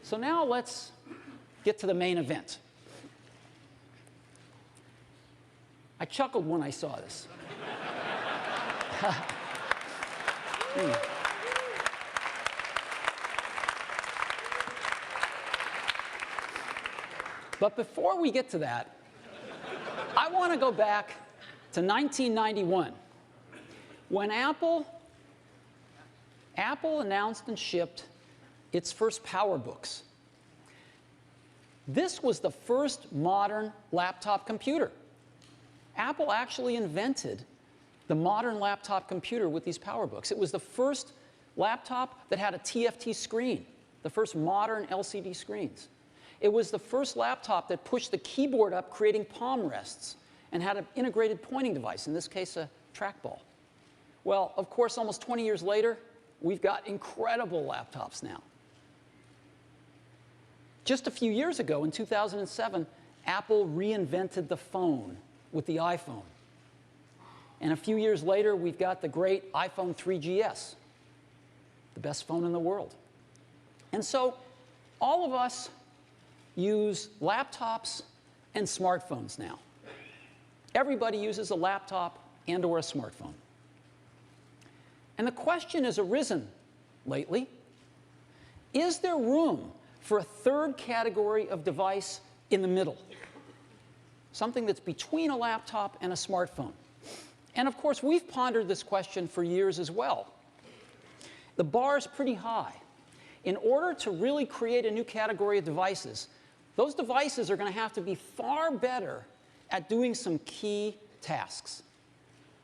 So now let's get to the main event. I chuckled when I saw this. But before we get to that, I want to go back to 1991, when Apple announced and shipped its first PowerBooks. This was the first modern laptop computer. Apple actually invented the modern laptop computer with these PowerBooks. It was the first laptop that had a TFT screen, the first modern LCD screens. It was the first laptop that pushed the keyboard up, creating palm rests, and had an integrated pointing device, in this case a trackball. Well, of course, almost 20 years later, we've got incredible laptops now. Just a few years ago, in 2007, Apple reinvented the phone with the iPhone. And a few years later, we've got the great iPhone 3GS, the best phone in the world. And so all of us use laptops and smartphones now. Everybody uses a laptop and or a smartphone. And the question has arisen lately, is there room for a third category of device in the middle? Something that's between a laptop and a smartphone. And of course, we've pondered this question for years as well. The bar is pretty high. In order to really create a new category of devices, those devices are going to have to be far better at doing some key tasks.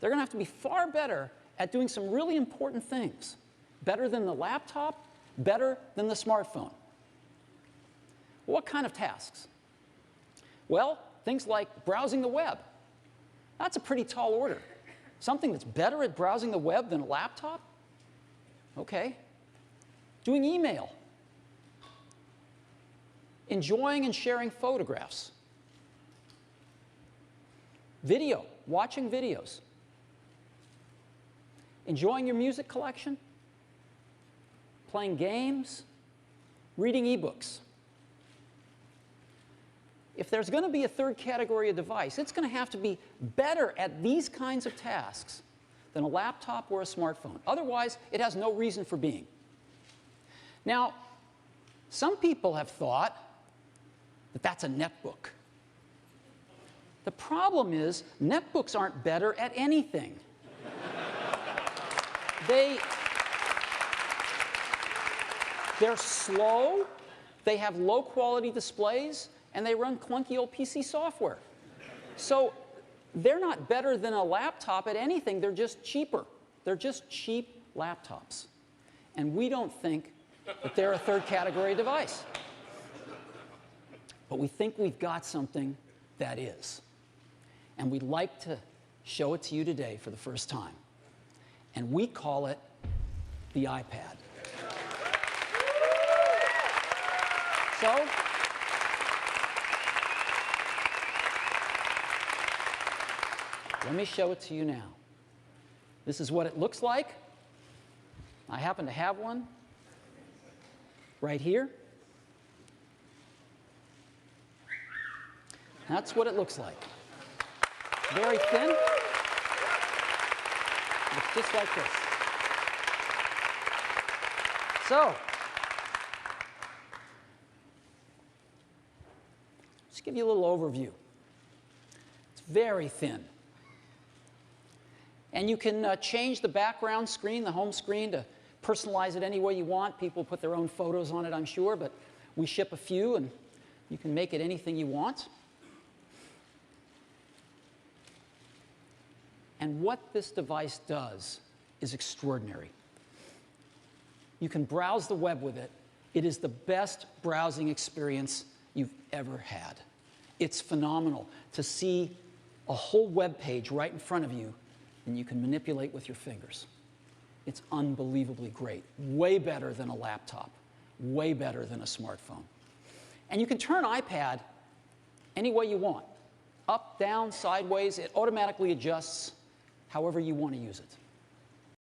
They're going to have to be far better at doing some really important things. Better than the laptop, better than the smartphone. What kind of tasks? Well, things like browsing the web. That's a pretty tall order. Something that's better at browsing the web than a laptop? Okay. Doing email. Enjoying and sharing photographs. Video, watching videos. Enjoying your music collection. Playing games. Reading ebooks. If there's going to be a third category of device, it's going to have to be better at these kinds of tasks than a laptop or a smartphone. Otherwise, it has no reason for being. Now, some people have thought that that's a netbook. The problem is, netbooks aren't better at anything. They're slow, they have low-quality displays, and they run clunky old PC software. So they're not better than a laptop at anything, they're just cheaper. They're just cheap laptops. And we don't think that they're a third category device. But we think we've got something that is. And we'd like to show it to you today for the first time. And we call it the iPad. So, let me show it to you now. This is what it looks like. I happen to have one right here. That's what it looks like. Very thin. Looks just like this. So, just give you a little overview. It's very thin. And you can change the background screen, the home screen, to personalize it any way you want. People put their own photos on it, I'm sure, but we ship a few, and you can make it anything you want. And what this device does is extraordinary. You can browse the web with it. It is the best browsing experience you've ever had. It's phenomenal to see a whole web page right in front of you, and you can manipulate with your fingers. It's unbelievably great. Way better than a laptop. Way better than a smartphone. And you can turn iPad any way you want. Up, down, sideways. It automatically adjusts however you want to use it.